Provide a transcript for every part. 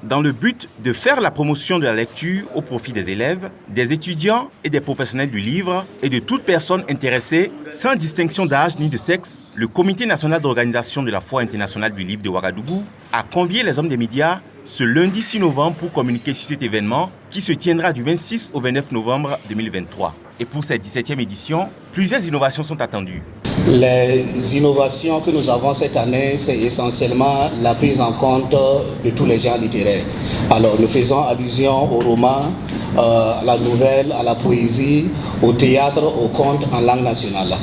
dans le but de faire la promotion de la lecture au profit des élèves, des étudiants et des professionnels du livre et de toute personne intéressée, sans distinction d'âge ni de sexe, le Comité national d'organisation de la Foire internationale du livre de Ouagadougou a convié les hommes des médias ce lundi 6 novembre pour communiquer sur cet événement qui se tiendra du 26 au 29 novembre 2023. Et pour cette 17e édition, plusieurs innovations sont attendues. Les innovations que nous avons cette année, c'est essentiellement la prise en compte de tous les genres littéraires. Alors nous faisons allusion au roman, à la nouvelle, à la poésie, au théâtre, au conte en langue nationale.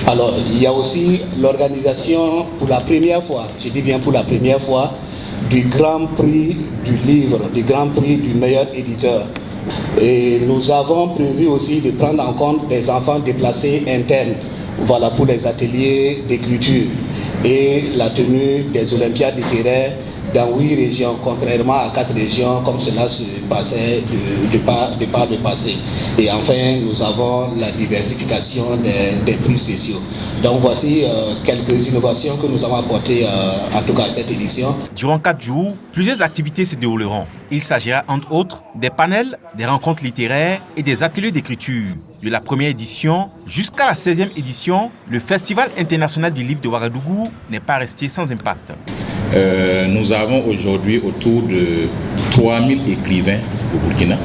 Alors il y a aussi l'organisation pour la première fois, je dis bien pour la première fois, du Grand Prix du livre, du Grand Prix du meilleur éditeur. Et nous avons prévu aussi de prendre en compte des enfants déplacés internes, voilà, pour les ateliers d'écriture et la tenue des Olympiades littéraires dans 8 régions, contrairement à 4 régions comme cela se passait de par le passé. Et enfin, nous avons la diversification des prix spéciaux. Donc voici quelques innovations que nous avons apportées en tout cas à cette édition. Durant 4 jours, plusieurs activités se dérouleront. Il s'agira entre autres des panels, des rencontres littéraires et des ateliers d'écriture. De la première édition jusqu'à la 16e édition, le Festival international du livre de Ouagadougou n'est pas resté sans impact. Nous avons aujourd'hui autour de 3000 écrivains au Burkina,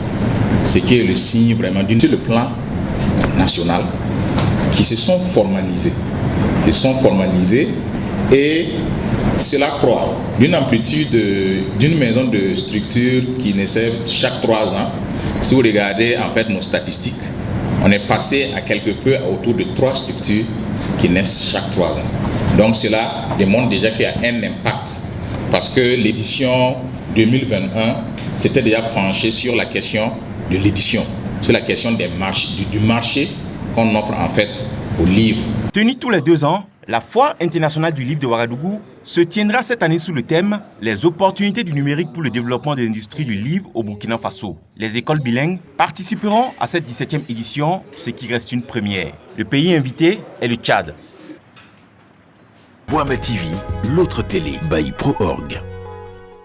ce qui est le signe vraiment sur le plan national, qui se sont formalisés. Et cela croît d'une amplitude d'une maison de structure qui naissait chaque 3 ans. Si vous regardez en fait nos statistiques, on est passé à quelque peu autour de 3 structures qui naissent chaque 3 ans. Donc cela démontre déjà qu'il y a un impact parce que l'édition 2021 s'était déjà penchée sur la question de l'édition, sur la question du marché qu'on offre en fait aux livres. Tenue tous les 2 ans, la Foire internationale du livre de Ouagadougou se tiendra cette année sous le thème « Les opportunités du numérique pour le développement de l'industrie du livre au Burkina Faso ». Les écoles bilingues participeront à cette 17e édition, ce qui reste une première. Le pays invité est le Tchad. Wama TV, l'autre télé by Pro Org.